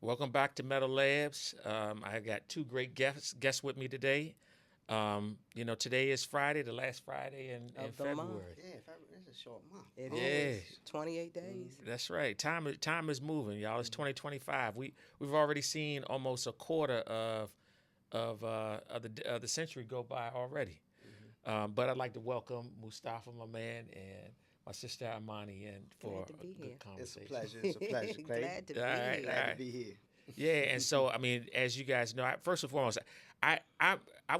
Welcome back to Mettle Labs. I got two great guests with me today. Today is Friday, the last Friday in Of the month. February. Yeah, it's a short month. It Yeah. is 28 days. That's right. Time is moving, y'all. It's 2025. We've already seen almost a quarter of the century go by already. But I'd like to welcome Mustafa, my man, and my sister Amani in for Glad to a be good here. It's a conversation. pleasure. It's a pleasure, Clay. Glad to be All right, here. Glad to be here. Yeah, and so I mean, as you guys know, first and foremost, I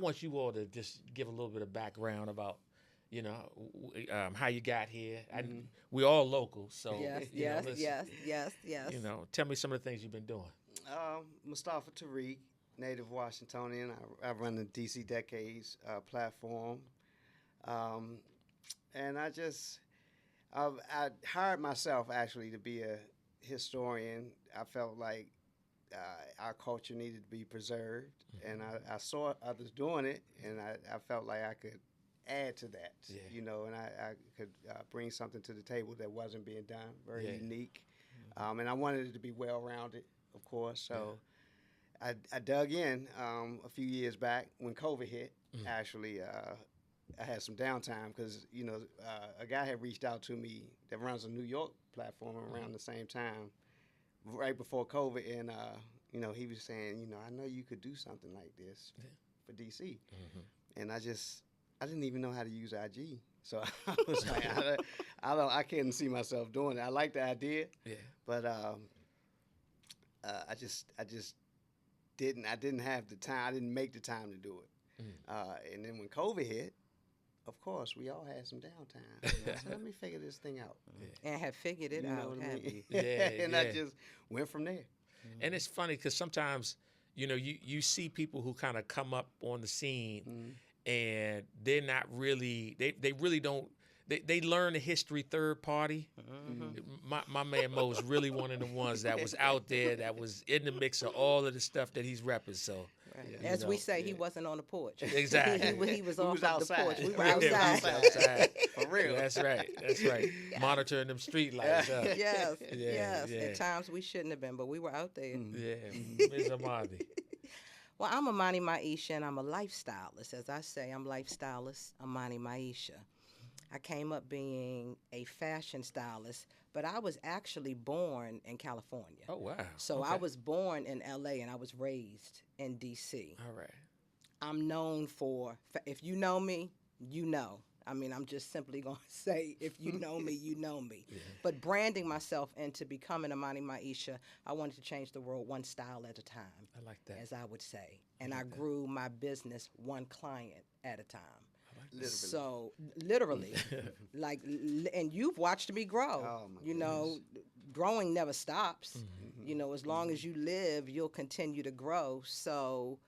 want you all to just give a little bit of background about, how you got here. We all local, so Yes, you know, yes, let's, yes, yes, yes. tell me some of the things you've been doing. Mustafa Tariq, native Washingtonian. I run the DC Decades platform, and I hired myself actually to be a historian. I felt like our culture needed to be preserved, and I saw others doing it, and I felt like I could add to that, and I could bring something to the table that wasn't being done, very unique, and I wanted it to be well-rounded, of course. So I dug in a few years back when COVID hit. Actually, I had some downtime because a guy had reached out to me that runs a New York platform around the same time, right before COVID, and he was saying, I know you could do something like this for DC, and I didn't even know how to use IG, so I was like, I couldn't see myself doing it. I like the idea, but I just didn't have the time. I didn't make the time to do it, and then when COVID hit. Of course, we all had some downtime. So let me figure this thing out. And have figured it out, have you? And I just went from there. And it's funny because sometimes, you see people who kind of come up on the scene and they're not really, they really don't, they learn the history third party. My man Mo is really one of the ones that was out there, that was in the mix of all of the stuff that he's repping. So, Right. As we say, he wasn't on the porch. Exactly. he was off of the outside. porch. We were Yeah, we was outside. outside. For real. That's right. Monitoring them street lights. Yes, Yeah, yes. yeah. At times we shouldn't have been, but we were out there. Yeah, Ms. Amani. Well, I'm Amani Maisha, and I'm a lifestylist. As I say, I'm lifestylist Amani Maisha. I came up being a fashion stylist, but I was actually born in California. Oh, wow. So Okay. I was born in LA and I was raised in DC. All right. I'm known for, if you know me, you know. I mean, I'm just simply going to say, if you know me, you know me. But branding myself into becoming Amani Maisha, I wanted to change the world one style at a time. I like that. As I would say. And I grew my business one client at a time. Literally. So literally, and you've watched me grow. Oh, my Growing never stops. As long as you live, you'll continue to grow. So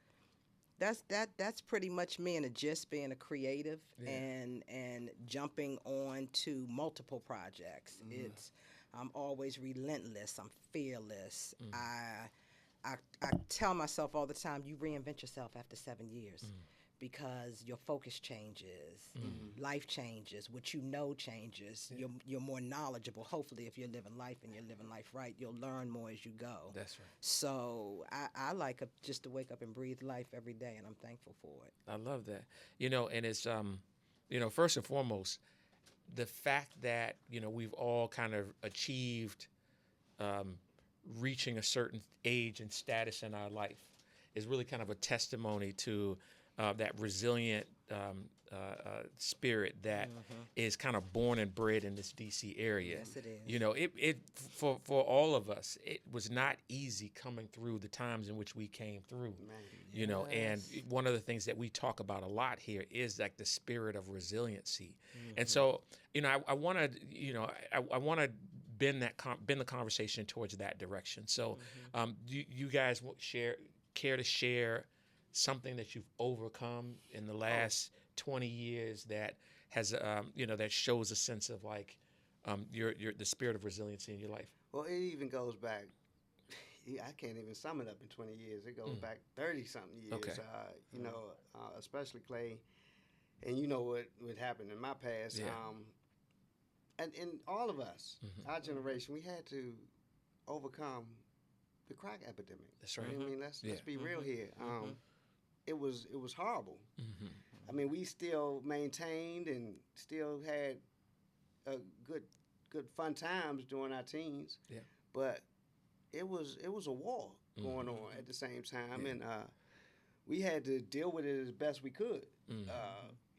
that's pretty much me in a gist, being a creative and jumping on to multiple projects. I'm always relentless. I'm fearless. I tell myself all the time, you reinvent yourself after 7 years. Because your focus changes, life changes, what you know changes. You're more knowledgeable. Hopefully, if you're living life and you're living life right, you'll learn more as you go. That's right. So I like just to wake up and breathe life every day, and I'm thankful for it. I love that. And it's, first and foremost, the fact that, we've all kind of achieved reaching a certain age and status in our life is really kind of a testimony to that resilient spirit that is kind of born and bred in this DC area. Yes, it is. It for all of us, it was not easy coming through the times in which we came through. Man. And one of the things that we talk about a lot here is like the spirit of resiliency. And so, I want to, I want to bend the conversation towards that direction. So, do you guys care to share something that you've overcome in the last 20 years that has, that shows a sense of like the spirit of resiliency in your life? Well, it even goes back. I can't even sum it up in 20 years. It goes back 30-something years. Okay. Especially Clay, and what happened in my past. And all of us, our generation, we had to overcome the crack epidemic. That's right. I mean, let's be real here. It was horrible. I mean, we still maintained and still had good fun times during our teens. Yeah. But it was a war going on at the same time, and we had to deal with it as best we could.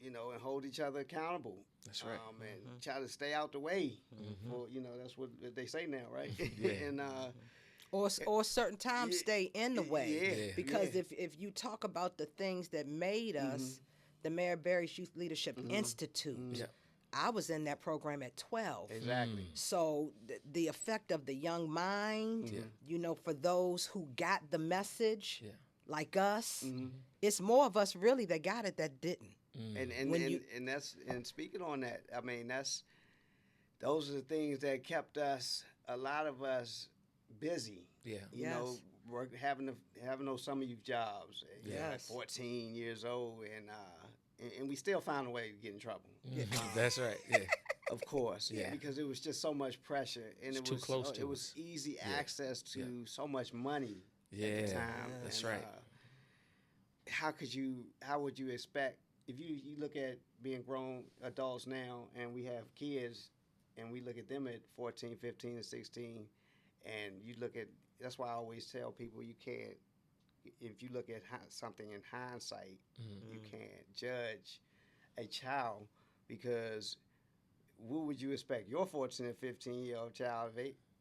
You know, and hold each other accountable. That's right. And try to stay out the way. For, you know, that's what they say now, right? And or certain times stay in the way. Because if you talk about the things that made us, the Mayor Barry's Youth Leadership Institute, I was in that program at 12. Exactly. So the effect of the young mind, you know, for those who got the message, like us, it's more of us really that got it that didn't. And speaking on that, I mean, those are the things that kept a lot of us busy. Yeah. You know, having those summer youth jobs. You know, at 14 years old, and we still found a way to get in trouble. That's right. Yeah. Of course. Yeah. Because it was just so much pressure, and it was too close to it was easy access to so much money at the time. That's right. How would you expect? If you look at being grown adults now, and we have kids, and we look at them at 14, 15, and 16, and you look at, that's why I always tell people you can't, if you look at something in hindsight, you can't judge a child, because what would you expect your 14 and 15-year-old child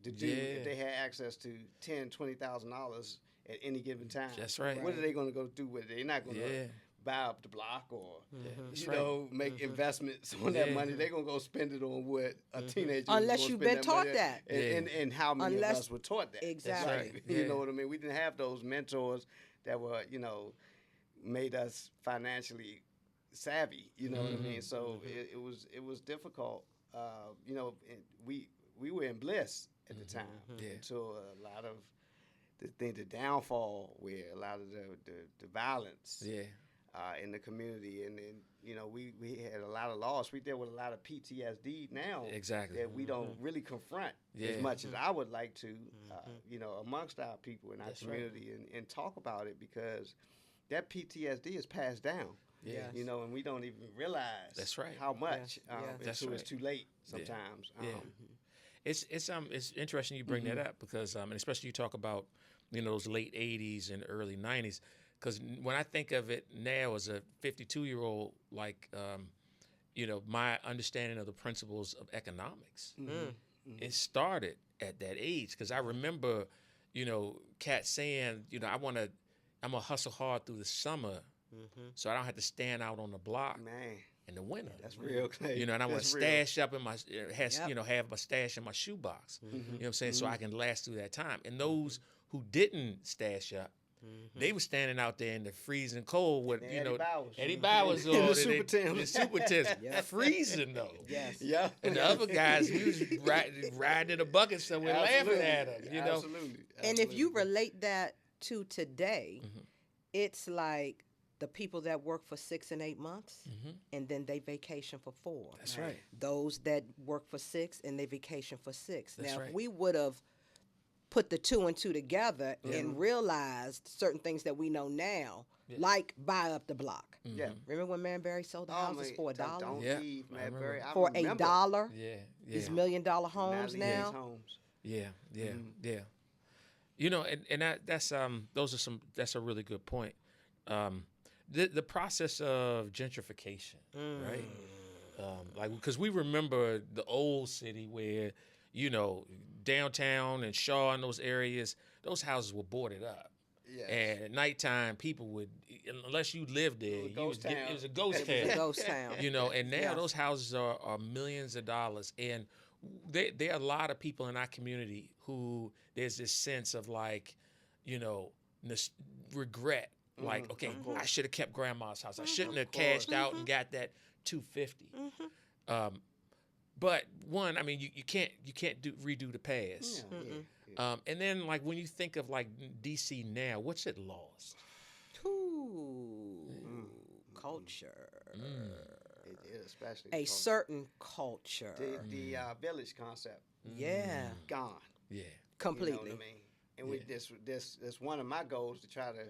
to do if they had access to $10,000, $20,000 at any given time? That's right. What are they going to go do with it? They're not going to buy up the block or make investments on that money. They're gonna go spend it on what a teenager. Unless you've been taught that, and how many of us were taught that? Exactly. Right. You know what I mean? We didn't have those mentors that were made us financially savvy. You know what I mean? So it was difficult. We were in bliss at the time until a lot of the downfall, where a lot of the violence. In the community, and we had a lot of loss. We deal with a lot of PTSD now. Exactly. That we don't really confront as much as I would like to, amongst our people in our community, and talk about it, because that PTSD is passed down. And we don't even realize how much until it's too late sometimes. It's interesting you bring that up, because and especially you talk about those late 80s and early 90s. Because when I think of it now as a 52-year-old, my understanding of the principles of economics, it started at that age. Because I remember, Kat saying, I'm gonna hustle hard through the summer, so I don't have to stand out on the block in the winter. That's real, Clay. And I want to stash up in my have my stash in my shoebox. You know what I'm saying, so I can last through that time. And those who didn't stash up, they were standing out there in the freezing cold with Eddie Bowers on the super Tim, freezing though. Yes. Yeah. And the other guys, we was riding in a bucket somewhere, laughing at them. Absolutely. And if you relate that to today, it's like the people that work for 6 and 8 months, and then they vacation for 4. That's right. Those that work for 6 and they vacation for 6. That's now, right. if we would have put the 2 and 2 together and realized certain things that we know now, like buy up the block. Yeah. Remember when Man Barry sold the houses for $1? Don't leave, Man Barry. For $1. Yeah. These $1 million homes now. Yeah. That's that's a really good point. The process of gentrification, right? Because we remember the old city where, downtown and Shaw and those areas, those houses were boarded up. Yes. And at nighttime, people would, unless you lived there, it was a ghost town. It was a ghost town. And now those houses are millions of dollars. And there are a lot of people in our community who there's this sense of regret. I should have kept grandma's house. I shouldn't have cashed out and got that $250. But one, I mean, you can't redo the past. And then when you think of DC now, what's it lost? Culture. It especially a certain culture. The village concept. Yeah. Gone. Yeah. Completely. You know what I mean? and we this one of my goals to try to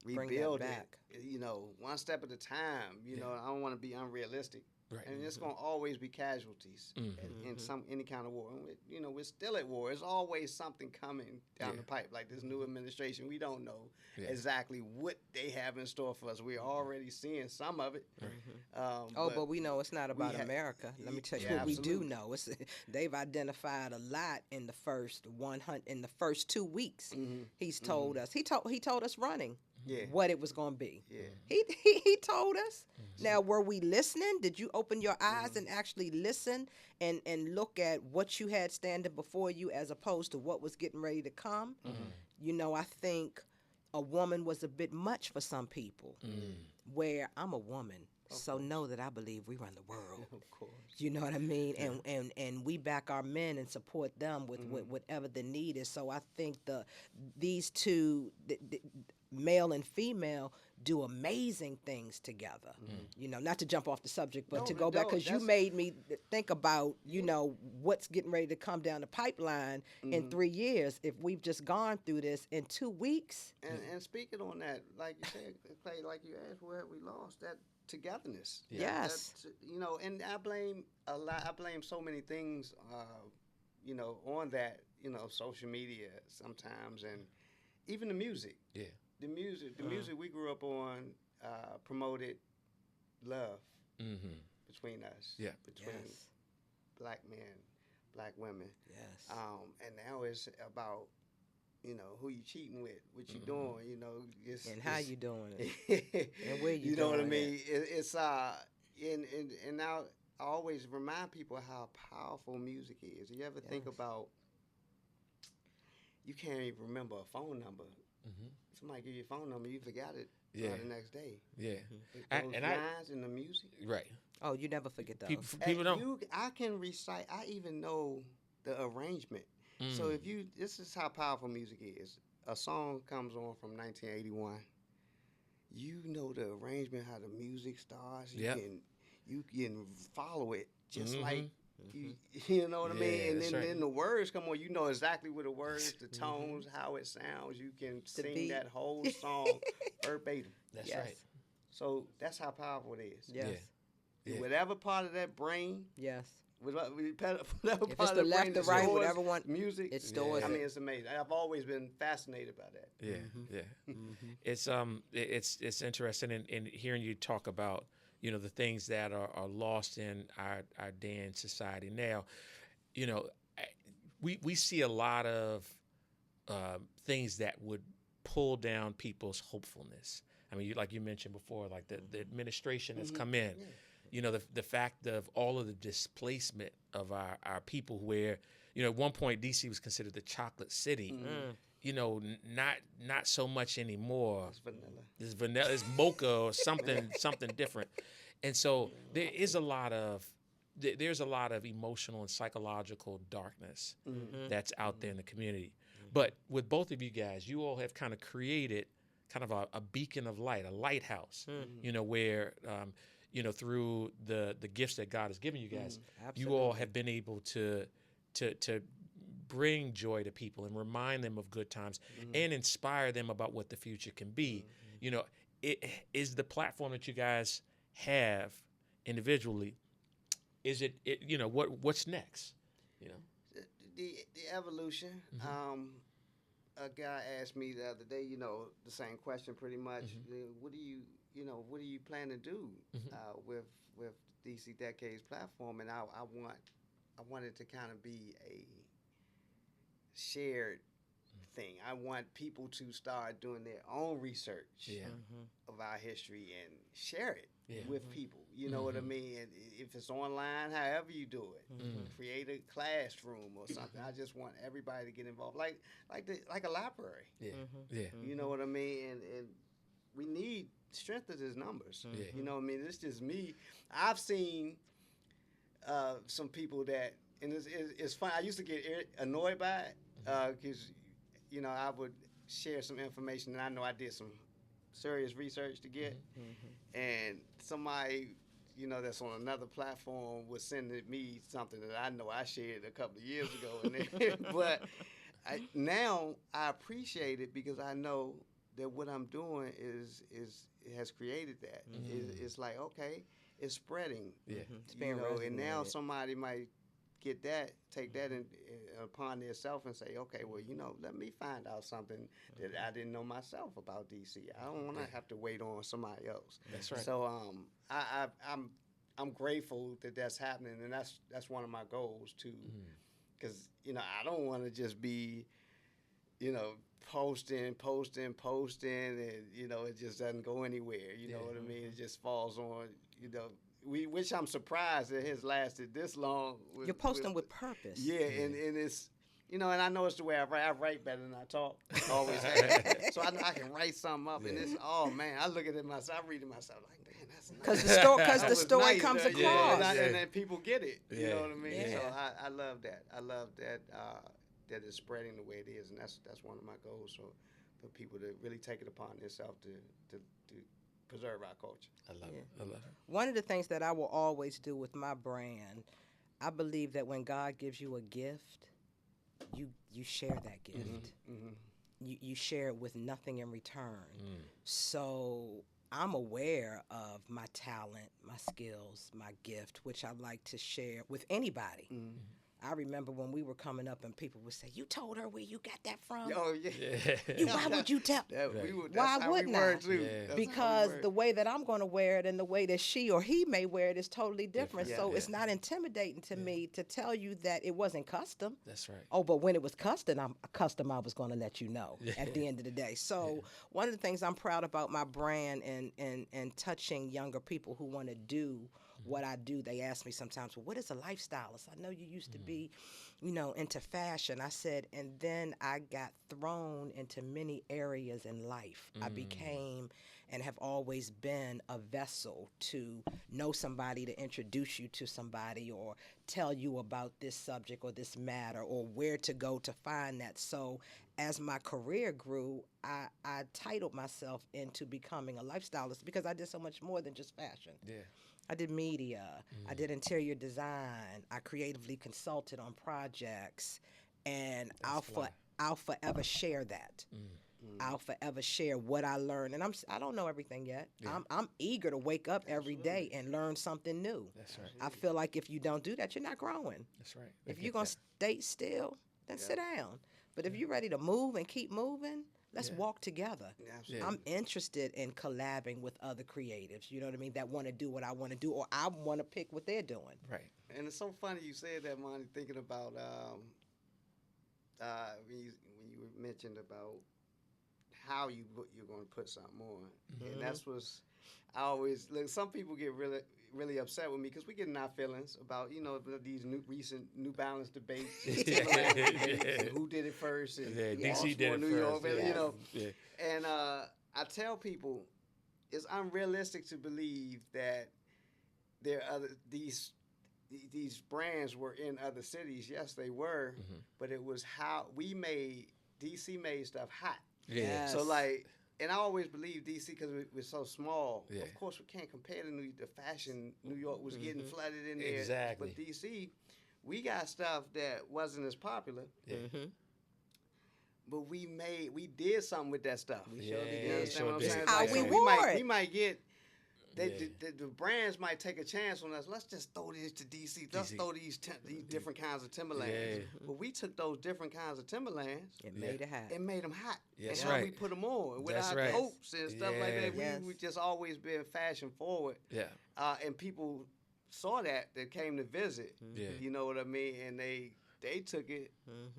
Bring that rebuild back. it. You know, one step at a time. You know, I don't want to be unrealistic. Right. And it's going to always be casualties in any kind of war. And you know, we're still at war. There's always something coming down the pipe, like this new administration. We don't know exactly what they have in store for us. We're already seeing some of it. But we know it's not about America. Let me tell you what we do know. It's, they've identified a lot in the first 2 weeks. He's told us. He told us running. What it was going to be. He told us. Now, were we listening? Did you open your eyes and actually listen and look at what you had standing before you as opposed to what was getting ready to come? You know, I think a woman was a bit much for some people, where I'm a woman. So know that I believe we run the world. Of course. You know what I mean? And we back our men and support them with whatever the need is. So I think these two, the male and female, do amazing things together. You know, not to jump off the subject, but to go back, because you made me think about, you know, what's getting ready to come down the pipeline in 3 years if we've just gone through this in 2 weeks. And speaking on that, like you said, Clay, like you asked, where have we lost that togetherness? Yes. You know, and I blame so many things, you know, on that, you know, social media sometimes, and even the music. Yeah. The music we grew up on promoted love between us, between black men, black women. Yes. And now it's about, you know, who you cheating with, what you doing, you know, and how you doing it, and where you know doing what I mean. It's and now I always remind people how powerful music is. You ever think about, you can't even remember a phone number. Somebody give you a phone number, you forgot it the next day. Yeah. Those lines in the music. Right. Oh, you never forget those. People don't. I can recite, I even know the arrangement. So if this is how powerful music is. A song comes on from 1981. You know the arrangement, how the music starts. You can follow it just like, you know what I mean? And then the words come on. You know exactly what the words, the tones, how it sounds. You can sing that whole song verbatim. That's right. So that's how powerful it is. Yes. Yeah. Whatever part of that brain. Yes. Whatever if part it's of the the left brain or right, whatever one music, it stores. I mean, it's amazing. I've always been fascinated by that. It's interesting in hearing you talk about, you know, the things that are lost in our day in society now. You know, we see a lot of things that would pull down people's hopefulness. I mean, like you mentioned before, like the administration has come in. You know, the fact of all of the displacement of our people, where, you know, at one point DC was considered the chocolate city. You know, not so much anymore. It's vanilla. It's mocha or something different. And so there's a lot of emotional and psychological darkness that's out there in the community. But with both of you guys, you all have kind of created kind of a beacon of light, a lighthouse. You know, where you know, through the gifts that God has given you guys, you all have been able to bring joy to people and remind them of good times and inspire them about what the future can be. You know, it is the platform that you guys have individually. Is it you know, what's next? You know, the evolution. A guy asked me the other day, you know, the same question pretty much. What do you plan to do with DC Decades platform? And I wanted to kind of be a shared thing. I want people to start doing their own research of our history and share it with people. You know what I mean? And if it's online, however you do it, create a classroom or something. I just want everybody to get involved, like a library. You know what I mean? And we need strength of his numbers. You know what I mean? It's just me. I've seen some people that, and it's fun. I used to get annoyed by it because, you know, I would share some information, and I know I did some serious research to get, and somebody, you know, that's on another platform was sending me something that I know I shared a couple of years ago, but now I appreciate it because I know that what I'm doing is it has created that. It's like, okay, it's spreading. Yeah. It's being and now resonated. somebody might get that, take that upon themselves and say, okay, well, let me find out something that I didn't know myself about DC. I don't want to have to wait on somebody else. That's right. So I'm grateful that that's happening, and that's one of my goals too, because I don't want to just be, posting, and it just doesn't go anywhere. You know what I mean? It just falls on, which I'm surprised it has lasted this long. You're posting with purpose. Yeah, and it's, and I know it's the way I write. I write better than I talk. Always have. So I can write something up, and it's, oh man, I look at it myself, I read it myself like, man, that's nice. Because the story comes across. And then people get it. You know what I mean? Yeah. So I love that. I love that that it's spreading the way it is, and that's one of my goals. So for people to really take it upon themselves to preserve our culture. I love it. I love it. One of the things that I will always do with my brand, I believe that when God gives you a gift, you share that gift. You share it with nothing in return. So I'm aware of my talent, my skills, my gift, which I like to share with anybody. I remember when we were coming up and people would say, "You told her where you got that from?" Oh yeah. Why would you tell? Why wouldn't I? Because the way that I'm going to wear it and the way that she or he may wear it is totally different. So it's not intimidating to me to tell you that it wasn't custom. That's right. Oh, but when it was custom, I was going to let you know at the end of the day. So one of the things I'm proud about my brand and touching younger people who want to do what I do, they ask me sometimes, well, what is a lifestylist? I know you used to be, into fashion. I said, and then I got thrown into many areas in life. I became and have always been a vessel to know somebody, to introduce you to somebody, or tell you about this subject or this matter, or where to go to find that. So as my career grew, I titled myself into becoming a lifestylist because I did so much more than just fashion. Yeah. I did media, I did interior design, I creatively consulted on projects, and I'll forever share that. I'll forever share what I learned, and I don't know everything yet. I'm eager to wake up every day and learn something new. That's right. I feel like if you don't do that, you're not growing. That's right. If you're gonna stay still, then sit down. But if you're ready to move and keep moving, let's walk together. Absolutely. I'm interested in collabing with other creatives, you know what I mean, that want to do what I want to do, or I want to pick what they're doing. Right. And it's so funny you said that, Monty, thinking about when you mentioned about how you're going to put something on. And that's what's, I always, look, some people get really upset with me because we get in our feelings about, these recent New Balance debates, and who did it first, and DC did it New first. York, And I tell people it's unrealistic to believe that there are these brands were in other cities. Yes, they were, but it was how DC made stuff hot. Yeah. Yes. So and I always believe DC because we're so small. Yeah. Of course, we can't compare to the fashion. New York was getting flooded in there. Exactly. But DC, we got stuff that wasn't as popular. Yeah. But we did something with that stuff. We sure did. You understand what I'm saying? How we wore it. We might get. The brands might take a chance on us. Let's just throw this to DC. Let's throw these different kinds of Timberlands. Yeah. But we took those different kinds of Timberlands and made it hot. And made them hot. That's and how we put them on with our coats and stuff like that. We just always been fashion forward. Yeah. And people saw that came to visit. Yeah. You know what I mean? And they took it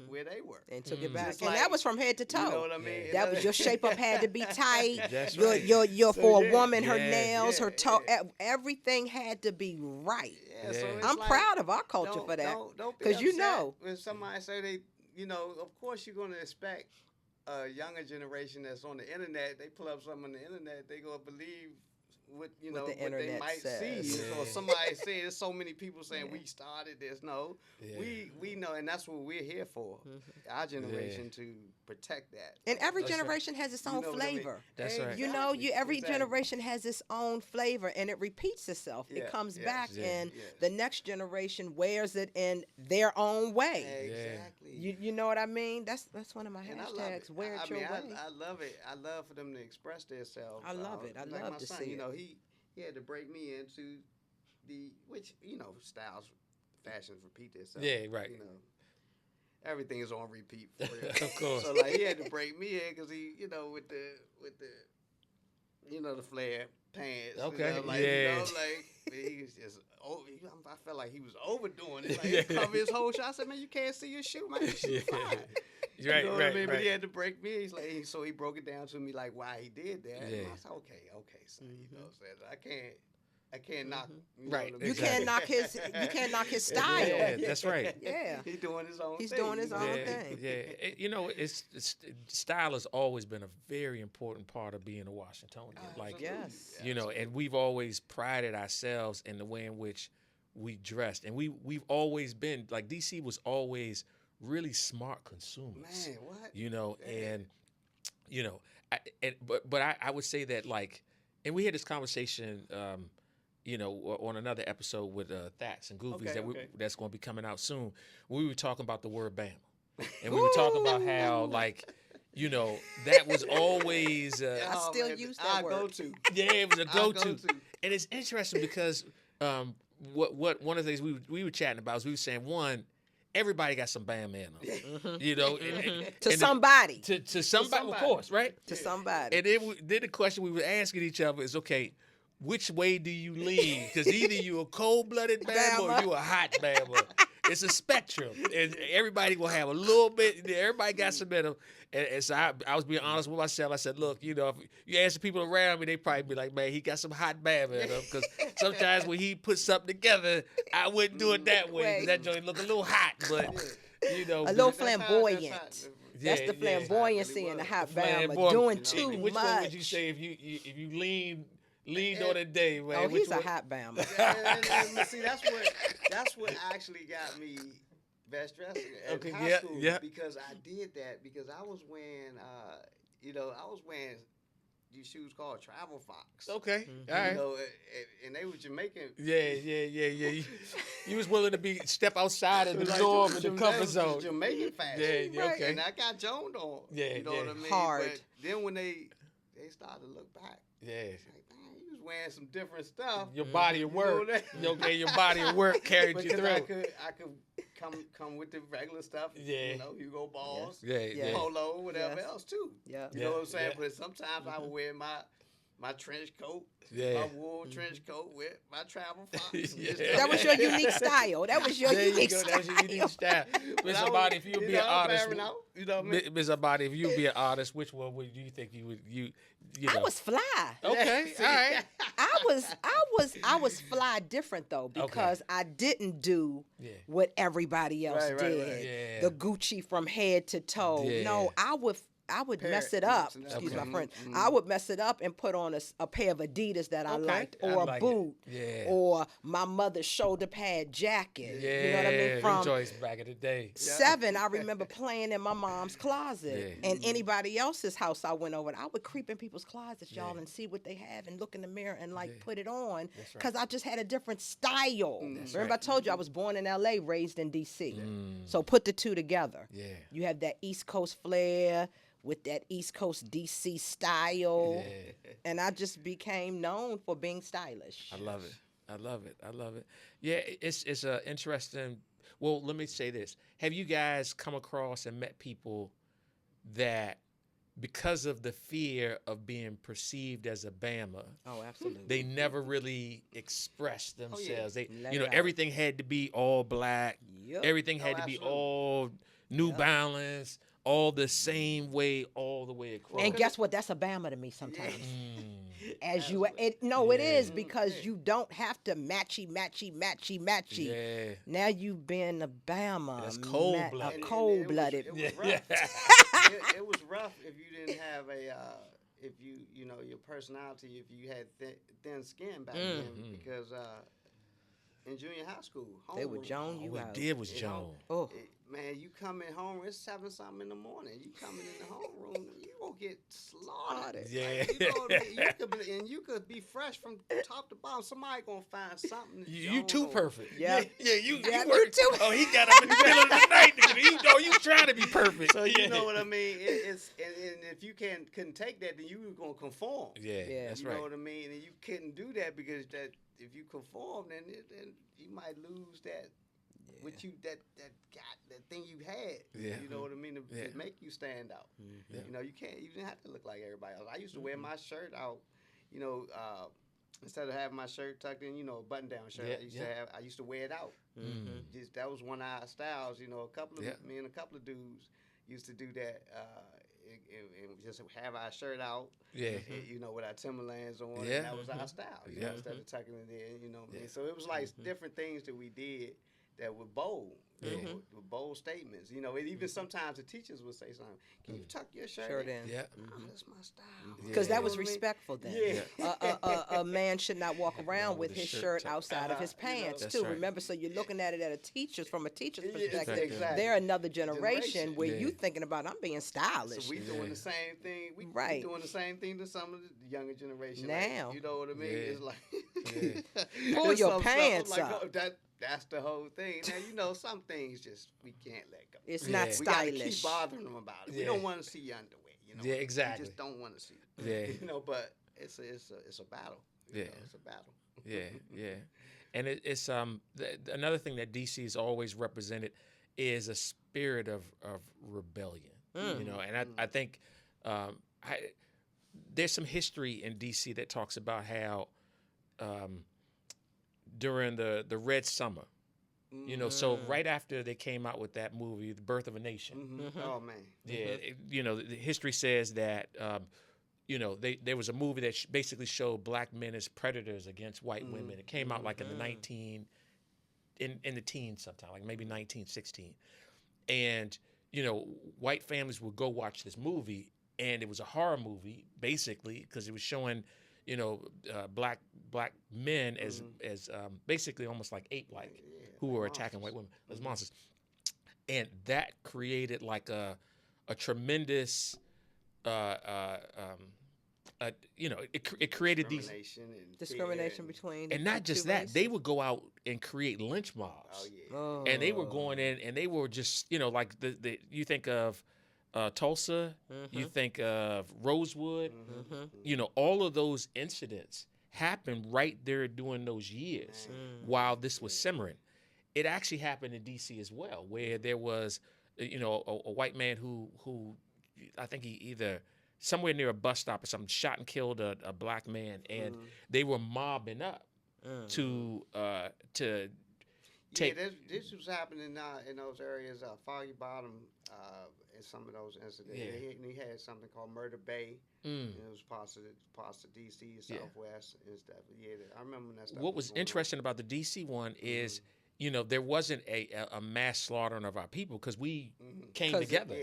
where they were. And took it back. And that was from head to toe. You know what I mean? That was your shape up had to be tight. That's your for a woman, her nails, her toe, everything had to be right. Yeah. So I'm proud of our culture for that. Don't be because when somebody say they, of course you're going to expect a younger generation that's on the internet. They pull up something on the internet, they gonna believe what What the they internet might says. see, Yeah. or somebody say. There's so many people saying we started this. No, Yeah. we know, and that's what we're here for. Our generation to protect that. And every That's right. generation has its You own know what I mean? flavor. That's right. You know, every Exactly. generation has its own flavor, and it repeats itself. Yeah, It comes yes, back, yeah, and yes. the next generation wears it in their own way. Exactly. You know what I mean? That's one of my And I love hashtags. it. Wear it I your mean, way. I love it. I love for them to express themselves. I love it. I like love my to son, see you it. know, he had to break me into which styles, fashions repeat themselves. Yeah, right. You know, everything is on repeat for real. Of course. So like he had to break me in because he, with the the flare pants. Okay, Like, yeah. like he was just. I felt like he was overdoing it. Like he covered his whole shot. I said, "Man, you can't see your shoe, man. Your shoe fine." Right, You know what I right, mean? But right. he had to break me. So he broke it down to me like why he did that. Yeah. And I said, okay, son. You know what I'm saying? I can't knock. You Right. Know what I mean? You Exactly. can't knock his style. Yeah, that's right. Yeah. He's doing his own He's thing. doing his you know? own Yeah, thing. yeah. It's style has always been a very important part of being a Washingtonian. Like, Yes. and we've always prided ourselves in the way in which we dressed, and we've always been like DC was always really smart consumers. Man, what? And I would say that like, and we had this conversation, on another episode with Thats and Goofies that's going to be coming out soon. We were talking about the word Bama, and we were talking about how like, that was always. I still use that word. Go-to. Yeah, it was a go-to. go-to. And it's interesting because what one of the things we were chatting about is we were saying, one, everybody got some Bama in them. To somebody. To somebody, of course, right? To somebody. And then the question we were asking each other is, okay, which way do you lean? Because either you a cold-blooded Bama or you a hot Bama. It's a spectrum, and everybody will have a little bit. Everybody got some in them, and so I was being honest with myself. I said, look, if you ask the people around me, they probably be like, man, he got some hot Bama in him. Because sometimes when he puts something together, I wouldn't do it that way. 'Cause that joint look a little hot, but a little flamboyant. That's the flamboyancy in the hot Bama. Doing too much. Which one would you say if you leaned on a day, man? Oh, he's a hot Bama. And see, that's what actually got me best dressed in high school. Yeah. Because I did that because I was wearing, these shoes called Travel Fox. Okay, all right. And they were Jamaican. Yeah. You was willing to step outside of the norm and the comfort zone. Jamaican fashion. Yeah, okay. And I got joned on. Yeah, you know what I mean? Hard. But then when they started to look back, Yeah. like, man, you was wearing some different stuff. Your body of work. You know Your body of work carried you because through. I could come with the regular stuff. Yeah. Hugo Balls, Yeah. Polo, whatever Yes. else too. Yeah. You know what I'm saying? Yeah. But sometimes I would wear my trench coat, Yeah. my wool trench coat with my Travel Fox. Yeah. That was your unique style. That was your There you unique go. style. That was your unique style. Miss Amani, if you would be an artist, you know what I mean? Miss Amani, if you would be an artist, which one would you think you would I was fly. Okay, all right. I was fly different though because I didn't do what everybody else Right, did. right. Yeah. The Gucci from head to toe. Yeah. No, I would mess it up. Excuse my friend. I would mess it up and put on a pair of Adidas that I liked, or I like a boot, it. Yeah. or my mother's shoulder pad jacket. Yeah, You know what I mean? them From joints back in the day. 7, I remember playing in my mom's closet. Yeah. And anybody else's house I went over, I would creep in people's closets, y'all, and see what they have and look in the mirror and put it on. Because I just had a different style. Remember I told you I was born in LA, raised in DC. So put the two together. Yeah. You have that East Coast flair with that East Coast DC style. Yeah. And I just became known for being stylish. I love it. Yeah, it's a interesting. Well, let me say this: have you guys come across and met people that, because of the fear of being perceived as a Bama, Oh, absolutely. they never really expressed themselves? They, Let it out. everything had to be all black. Yep. Everything had to be absolutely. all New Balance, all the same way, all the way across. And guess what? That's a Bama to me sometimes. Mm, As you, it is because you don't have to matchy. yeah. Now you've been a Bama, That's cold-blooded. a cold-blooded. It was rough. It was rough if you didn't have if you know your personality if you had thin skin back then because in junior high school, they would Joan you All out. we did was Joan. Oh, man, you coming home, it's 7-something in the morning. You coming in the homeroom, you gonna get slaughtered. Yeah. Like, you know what I mean? You could be fresh from top to bottom. Somebody gonna find something. You too perfect. Yeah. You Yeah, work. you too. Oh, he got up in the middle of the night. You trying to be perfect. So you know what I mean? It's and if you couldn't take that, then you were gonna conform. Yeah, that's you right. know what I mean? And you couldn't do that because that if you conform, then you might lose that. What you that thing you had, you know what I mean, to make you stand out. You know, you didn't have to look like everybody else. I used to wear my shirt out, you know, instead of having my shirt tucked in, you know, a button down shirt. I used to wear it out. Just that was one of our styles. You know, me and a couple of dudes used to do that. And just have our shirt out, you know, with our Timberlands on, and that was our style, you know, instead of tucking it in, you know what I mean? So it was like different things that we did that were bold, with bold statements, you know, and even sometimes the teachers would say something, can you tuck your shirt in? Yeah. Oh, that's my style. because that was You know what I mean? respectful then. A man should not walk around with his shirt outside of his pants, That's too. right. Remember, so you're looking at it at a teacher's, from a teacher's Yeah, perspective. exactly. They're another generation where Yeah. you thinking about, I'm being stylish. So we doing the same thing. We doing the same thing to some of the younger generation Now. Like, you know what I mean? Yeah. It's like Pull it's your something pants like, up. oh, that's the whole thing. Now you know some things just we can't let go. It's Yeah. not We gotta stylish. keep bothering them about it. We Yeah. don't want to see your underwear. You know. Yeah, exactly. We just don't want to see it. Yeah. You know, but it's a battle. You know, it's a battle. Yeah. And it's another thing that DC has always represented is a spirit of rebellion. You know, and I think there's some history in DC that talks about how during the Red Summer, you know, so right after they came out with that movie, The Birth of a Nation. Oh man. Yeah, you know, the history says that you know, there was a movie that basically showed black men as predators against white women. It came out like in the teens sometime, like maybe 1916. And, you know, white families would go watch this movie, and it was a horror movie, basically, because it was showing, you know, black men as basically almost like ape-like, who were attacking white women as monsters. And that created like a tremendous you know, it created these Discrimination between and not just that, they would go out and create lynch mobs. And they were going in and they were just, you know, like the you think of Tulsa, you think of Rosewood, you know, all of those incidents happened right there during those years while this was simmering. It actually happened in DC as well, where there was, you know, a white man who I think he either somewhere near a bus stop or something shot and killed a black man, and they were mobbing up to take. Yeah, this was happening in those areas, Foggy Bottom, in some of those incidents. Yeah. He had something called Murder Bay. And it was parts of DC, Southwest, and stuff. Yeah, I remember when that stuff. What was interesting about the DC one is, you know, there wasn't a mass slaughtering of our people because we came together,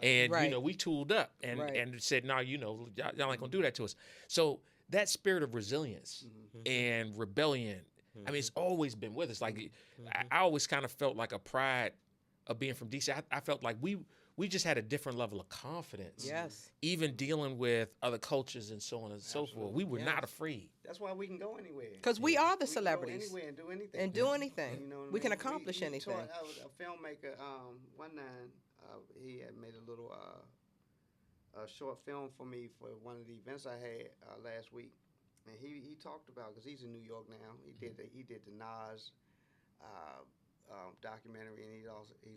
and you know, we tooled up and said, no, you know, y'all ain't gonna do that to us. So that spirit of resilience and rebellion, I mean, it's always been with us. Like I always kind of felt like a pride of being from DC. I felt like we just had a different level of confidence. Yes. Even dealing with other cultures and so on and so forth, we were not afraid. That's why we can go anywhere. Because we are the celebrities. We can go anywhere and do anything. And do anything. You know what I we can mean? accomplish anything. I was a filmmaker. One night, he had made a little a short film for me for one of the events I had last week, and he talked about, because he's in New York now. He did the Nas documentary, and he's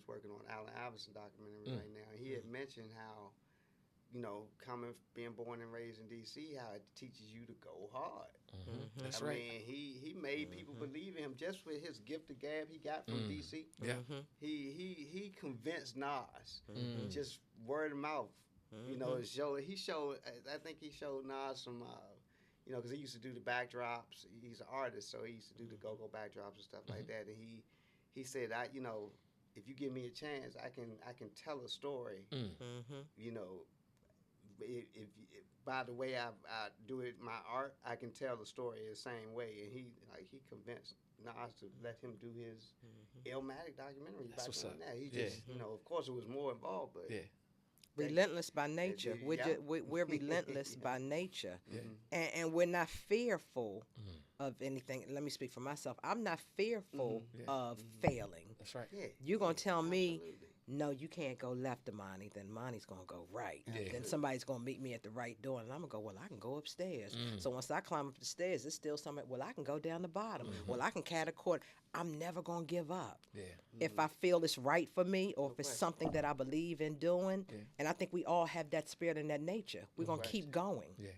working on Allen Iverson documentary right now. And he had mentioned how, you know, being born and raised in D.C., how it teaches you to go hard. That's I right. mean, he made people believe in him just with his gift of gab he got from D.C. Yeah. He convinced Nas, just word of mouth. You know, he showed. I think he showed Nas some. You know, because he used to do the backdrops. He's an artist, so he used to do the go-go backdrops and stuff like that. And he said, you know, if you give me a chance, I can tell a story. You know, if by the way I do it, my art, I can tell the story the same way. And he convinced Nas to let him do his Illmatic documentary That's by what's doing up. that. He Yeah. just, of course, it was more involved, but Relentless by nature. Yeah. We're relentless by nature. Yeah. And we're not fearful of anything. Let me speak for myself. I'm not fearful of failing. That's right. Yeah. You're going to tell me, Absolutely. no, you can't go left, Amani. Then Amani's going to go right. Yeah. Then somebody's going to meet me at the right door, and I'm going to go, well, I can go upstairs. So once I climb up the stairs, it's still something, well, I can go down the bottom. Well, I can cat a cord. I'm never going to give up. Yeah. If I feel it's right for me or if it's something that I believe in doing, and I think we all have that spirit and that nature, we're going to keep going. Yeah.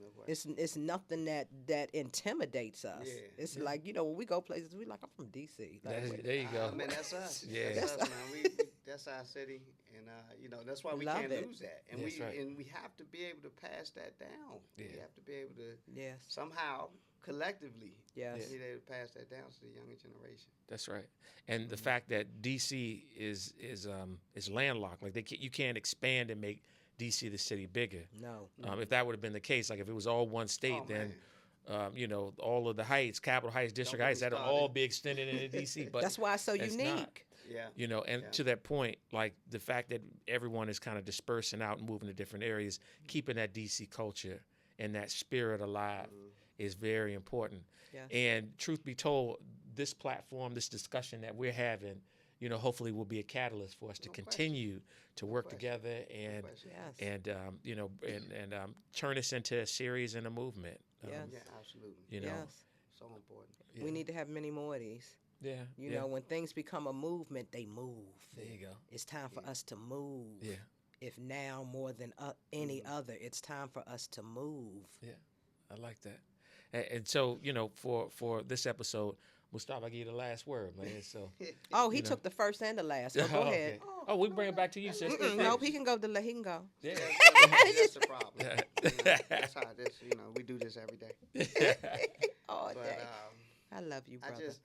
No question. It's nothing that intimidates us. Yeah. It's like, when we go places, we like, I'm from D.C. Like, There you go. I mean, that's us. Yeah. That's us, man. That's our city, and that's why we Love can't it. lose that. And That's right. we have to be able to pass that down. Yeah. We have to be able to yes. somehow collectively Yes. be able to pass that down to the younger generation. That's right. And the fact that DC is landlocked, like you can't expand and make DC the city bigger. No. If that would have been the case, like if it was all one state, Oh, then all of the heights, Capitol Heights, District get me Heights, that'd started. all be extended into DC. But That's why it's so it's unique. not. Yeah. And to that point, like the fact that everyone is kind of dispersing out and moving to different areas, keeping that DC culture and that spirit alive is very important. Yes. And truth be told, this platform, this discussion that we're having, hopefully will be a catalyst for us to continue to work together and Yes. turn this into a series and a movement. Yes. Yeah, absolutely. Yes. So important. Yeah. We need to have many more of these. Yeah. You know, when things become a movement, they move. There you go. It's time for us to move. Yeah. If now more than any other, it's time for us to move. Yeah. I like that. And so, for this episode, Mustafa, I give you the last word, man. So. Oh, he took the first and the last. So go ahead. Okay. Oh, we bring it back to you, sis. Nope, he can go. He can go. Yeah. That's the problem. That's how this. We do this every day. All But day. I love you, brother. I just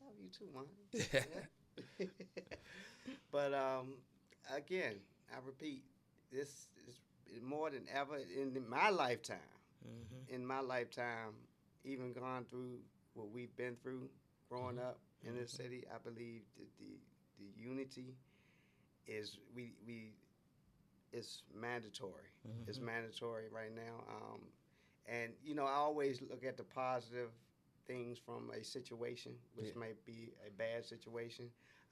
love you too, man. Yeah. But again, I repeat, this is more than ever in my lifetime. In my lifetime, even gone through what we've been through growing up in this city, I believe that the unity is it's mandatory. It's mandatory right now. And I always look at the positive things from a situation, which might be a bad situation.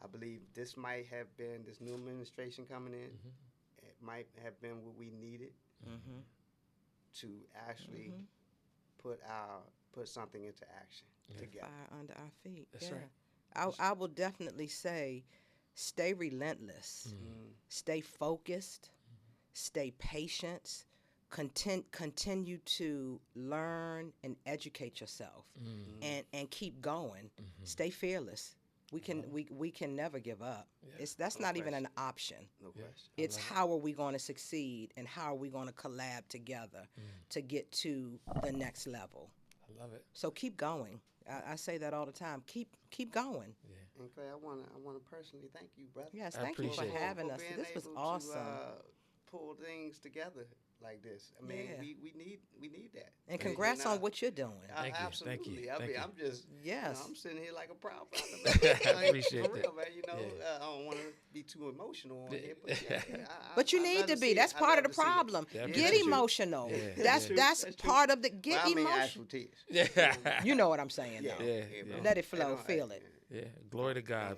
I believe this might have been this new administration coming in. It might have been what we needed to actually put something into action together. Fire under our feet. That's right. I will definitely say, stay relentless, stay focused, stay patient, continue to learn and educate yourself, and keep going. Stay fearless. We can never give up. Yeah. That's not even an option. No question. It's how are we going to succeed and how are we going to collab together to get to the next level. I love it. So keep going. I say that all the time. Keep going. Yeah. And Clay, I want to personally thank you, brother. Yes, I thank you for appreciate it. having us. being This was able awesome. To, pull things together like this. I mean, Yeah. we need that. And congrats on And, what you're doing. Thank you, absolutely. thank you, I thank mean, you. I'm just Yes. I'm sitting here like a proud father. Man. I appreciate for that. real, man. I don't want to be too emotional on here, but But you I need love to see be. it. That's I part love of the to see it. problem. Definitely. Get That's true. emotional. Yeah. That's That's true. part of the Well, get I mean, emotional. actual tears. Yeah. You know what I'm saying, Yeah. though. Yeah. bro. Let it flow. And, Feel it. Yeah, glory to God.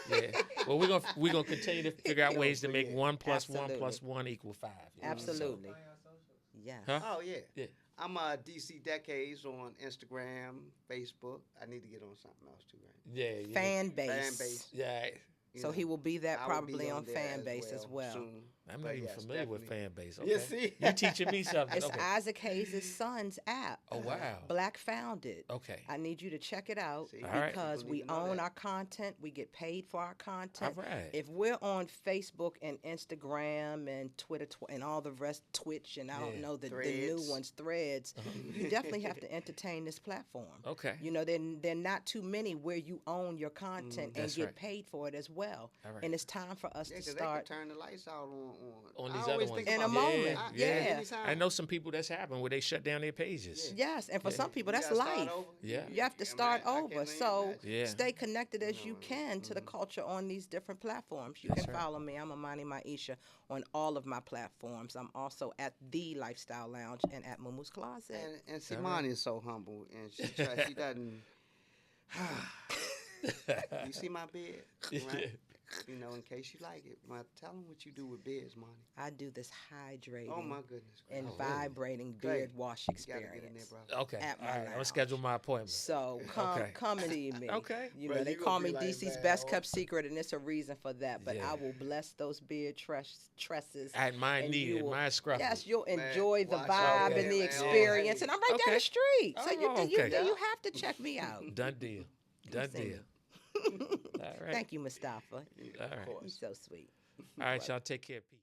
Yeah. Well, we're gonna continue to figure out ways to make 1 + 1 + 1 = 5. Absolutely. Yeah. Huh? Oh yeah. Yeah. I'm DC Decades on Instagram, Facebook. I need to get on something else too, right? Yeah. Fan base. Fan base. Yeah. You So know, he will be that I will probably be on there fan base as well. soon. I'm But not even yes, familiar with definitely. fan base. Okay. You see? You teaching me something. It's Okay. Isaac Hayes' son's app. Oh wow. Black founded. Okay. I need you to check it out See? All right. because People we need to know own that. our content. We get paid for our content. All right. If we're on Facebook and Instagram and Twitter and all the rest, Twitch and I don't Yeah. know the new Threads. ones, Threads, you definitely have to entertain this platform. Okay. You know, they're not too many where you own your content and That's get right. paid for it as well. All right. And it's time for us Yeah, to 'cause start. they can turn the lights out On I these other always ones. think In a about moment. that. Yeah. Anytime. I know some people that's happened where they shut down their pages. Yes, and for some people You that's gotta start life. over. Yeah. You have to start I over. can't So imagine. Yeah. stay connected as you No, can to the culture on these different platforms. You That's can right. follow me. I'm Amani Maisha on all of my platforms. I'm also at The Lifestyle Lounge and at Mumu's Closet. And Simani is so humble, and she doesn't. You see my bed, right? You know, in case you like it. Tell them what you do with beds, Monty. I do this hydrating Oh my goodness. and gracious. vibrating beard wash You gotta get in there, experience. brother. Okay. At my All right. I'm gonna lounge. schedule my appointment. So Okay. come and see me. Okay. You Bro, know, they you call gonna me be like, DC's man, best oh. kept secret, and it's a reason for that. But Yeah. I will bless those beard tresses. I had mine and needed, you will- mine scruffy. Yes, you'll Man, enjoy the watch vibe out, and the man. experience. Oh, And I'm right down okay. the street. So Oh, you okay. you have to check me out. Done deal. Done see me. deal. All right. Thank you, Mustafa. All right. You're so sweet. All right, y'all take care. Peace.